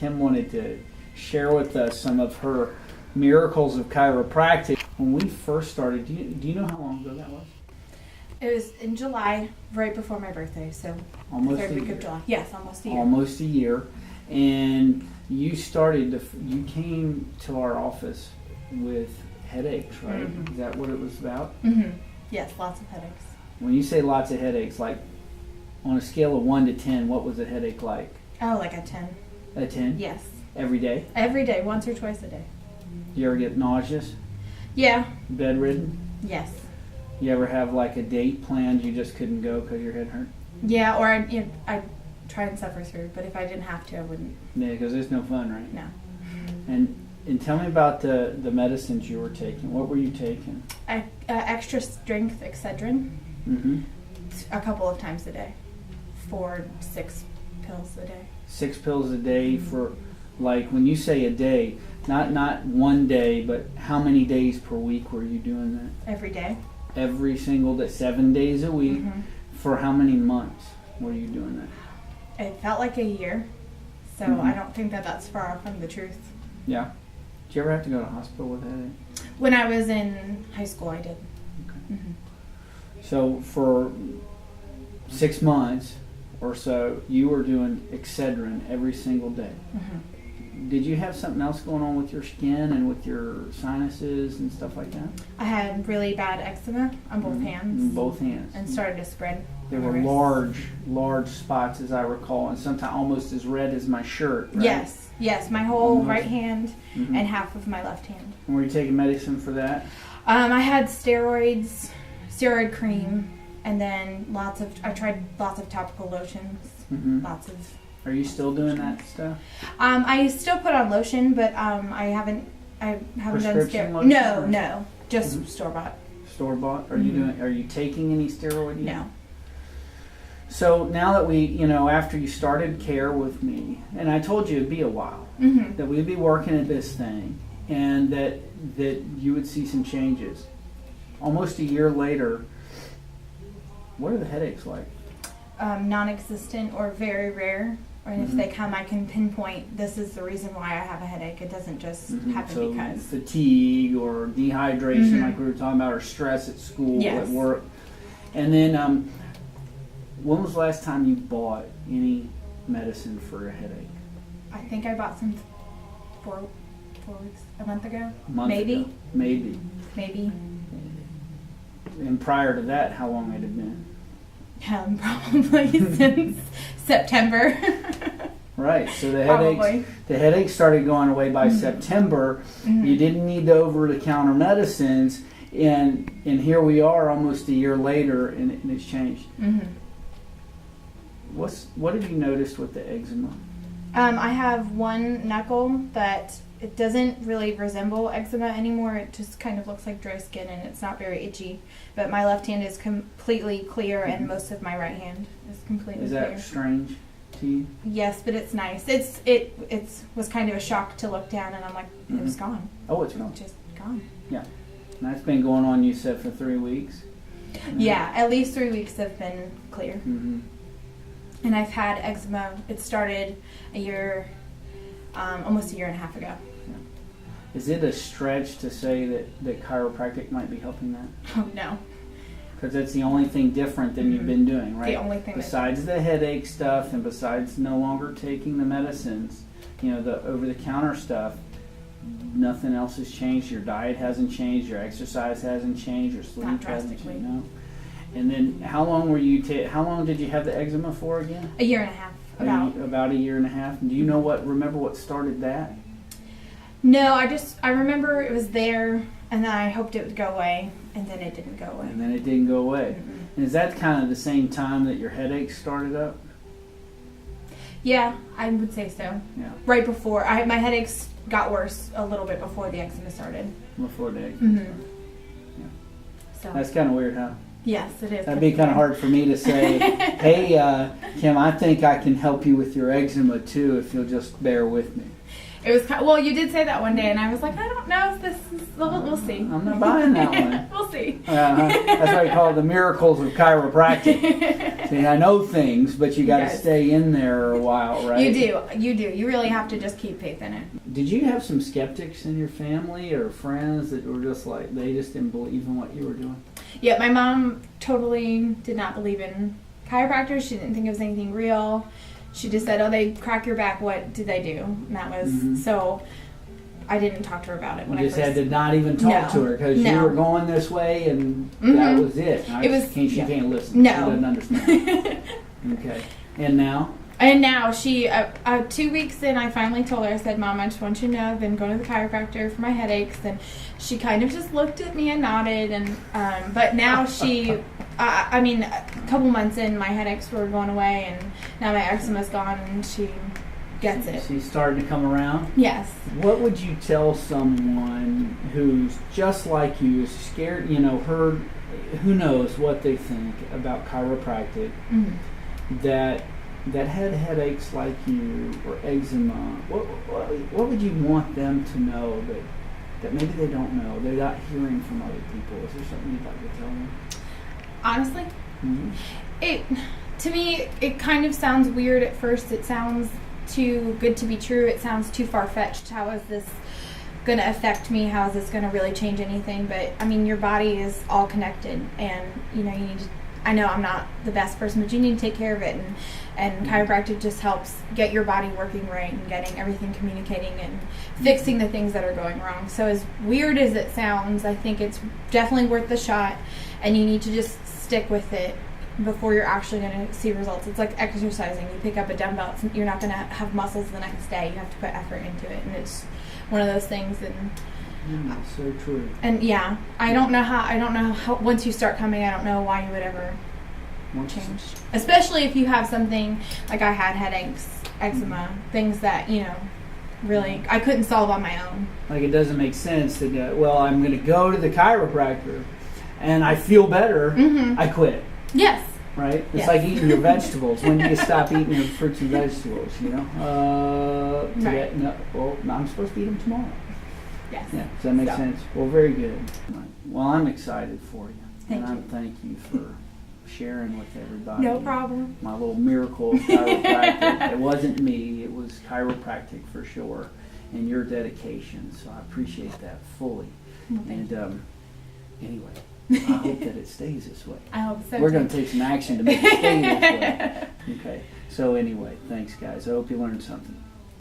Kim wanted to share with us some of her miracles of chiropractic. When we first started, do you know how long ago that was? It was in July, right before my birthday, so Almost third a week year. of July. Yes, almost a year. Almost a year. And you came to our office with headaches, right? Mm-hmm. Is that what it was about? Mm-hmm. Yes, lots of headaches. When you say lots of headaches, like on a scale of 1 to 10, what was a headache like? Oh, like a 10. A 10? Yes. Every day? Every day, once or twice a day. Do you ever get nauseous? Yeah. Bedridden? Yes. You ever have like a date planned you just couldn't go because your head hurt? Yeah, or I'd try and suffer through, but if I didn't have to, I wouldn't. Yeah, because it's no fun, right? No. And tell me about the medicines you were taking. What were you taking? Extra strength Excedrin, Mm-hmm. a couple of times a day. 4, 6 pills a day. 6 pills a day for, like, when you say a day, not one day, but how many days per week were you doing that? Every day. Every single day, 7 days a week. Mm-hmm. For how many months were you doing that? It felt like a year, so Mhm. I don't think that's far from the truth. Yeah. Did you ever have to go to the hospital with headache? When I was in high school, I did. Okay. Mm-hmm. So for 6 months or so, you were doing Excedrin every single day. Mm-hmm. Did you have something else going on with your skin and with your sinuses and stuff like that? I had really bad eczema on both hands. Both hands. And started to spread. There were large spots, as I recall, and sometimes almost as red as my shirt. Right? Yes, my whole Almost. right hand Mhm. and half of my left hand. And were you taking medicine for that? I had steroid cream, and then I tried lots of topical lotions, Mm-hmm. lots of. Are you still doing that stuff? I still put on lotion, but I haven't done Prescription steroid. lotion? No, just Mhm. store bought. Store bought? Are Mhm. you taking any steroid yet? No. So now that after you started care with me, and I told you it'd be a while, Mm-hmm. that we'd be working at this thing, and that you would see some changes. Almost a year later, what are the headaches like? Non-existent or very rare. And if Mhm. they come, I can pinpoint this is the reason why I have a headache. It doesn't just happen So because. fatigue or dehydration, Mhm. like we were talking about, or stress at school, Yes. at work. And then, when was the last time you bought any medicine for a headache? I think I bought some 4 weeks, a month ago. A month Maybe. ago? Maybe. Maybe. And prior to that, how long had it been? Probably since September. Right. So the Probably. headaches started going away by Mhm. September. Mhm. You didn't need the over-the-counter medicines, and here we are, almost a year later, and it's changed. Mhm. What have you noticed with the eczema? I have one knuckle that it doesn't really resemble eczema anymore. It just kind of looks like dry skin, and it's not very itchy. But my left hand is completely clear, and most of my right hand is completely Is clear. that strange to you? Yes, but it's nice. It was kind of a shock to look down, and I'm like, it was gone, Oh, it's gone. just gone. And that's been going on, you said, for 3 weeks? Yeah, at least 3 weeks have been clear. Mm-hmm. And I've had eczema. It started almost a year and a half ago. Is it a stretch to say that chiropractic might be helping that? Oh no, Because that's the only thing different than you've been doing, right? the only thing. Besides the headache stuff and besides no longer taking the medicines, the over-the-counter stuff, nothing else has changed. Your diet hasn't changed. Your exercise hasn't changed. Your sleep Not hasn't drastically. changed. No. And then how long how long did you have the eczema for again? A year and a half. About a year and a half. And do you remember what started that? No, I remember it was there, and then I hoped it would go away, and then it didn't go away. And then it didn't go away. Mm-hmm. And is that kind of the same time that your headaches started up? Yeah, I would say so. Yeah. Right before my headaches got worse a little bit before the eczema started. Before the eczema. Mm-hmm. Yeah. So That's kind of weird, huh? Yes, it is. That'd be kind of hard for me to say, hey, Kim, I think I can help you with your eczema too if you'll just bear with me. It was well, you did say that one day, and I was like, I don't know if this is. We'll see. I'm not buying that one. We'll see. That's why you call it the miracles of chiropractic. See, I know things, but you got to stay in there a while, right? You do. You really have to just keep faith in it. Did you have some skeptics in your family or friends that were just like, they just didn't believe in what you were doing? Yeah, my mom totally did not believe in chiropractors. She didn't think it was anything real. She just said, oh, they crack your back. What did they do? And that was, so I didn't talk to her about it. When you just had to not even talk to her because you were going this way and that was it. She can't listen. No. She doesn't understand. Okay. And now? And now she, 2 weeks in, I finally told her, I said, Mom, I just want you to know I've been going to the chiropractor for my headaches. And she kind of just looked at me and nodded. And but now she, I mean, a couple months in, my headaches were going away. And now my eczema's gone and she gets it. She's starting to come around? Yes. What would you tell someone who's just like you, is scared, heard, who knows what they think about chiropractic, that had headaches like you or eczema? What would you want them to know that maybe they don't know? They're not hearing from other people. Is there something you'd like to tell them? Honestly, to me, it kind of sounds weird at first. It sounds too good to be true. It sounds too far-fetched. How is this going to affect me? How is this going to really change anything? But I mean, your body is all connected, and you need to, I know I'm not the best person, but you need to take care of it, and chiropractic just helps get your body working right and getting everything communicating and fixing the things that are going wrong. So as weird as it sounds, I think it's definitely worth the shot, and you need to just stick with it before you're actually going to see results. It's like exercising. You pick up a dumbbell, you're not going to have muscles the next day. You have to put effort into it, and it's one of those things. And so true. And I don't know how once you start coming, I don't know why you would ever change. Especially if you have something like I had headaches, eczema, things that, really I couldn't solve on my own. Like, it doesn't make sense that, I'm going to go to the chiropractor and I feel better, I quit. Yes. Right? It's like eating your vegetables. When do you stop eating your fruits and vegetables, today, right. No, I'm supposed to eat them tomorrow. Yes. Yeah, does that make sense? Well, very good. Well, I'm excited for you. Thank you for sharing with everybody. No problem. My little miracle of chiropractic. It wasn't me. It was chiropractic for sure, and your dedication. So I appreciate that fully. Well, thank you. Anyway, I hope that it stays this way. I hope so. We're going to take some action to make it stay this way. Okay. So anyway, thanks, guys. I hope you learned something.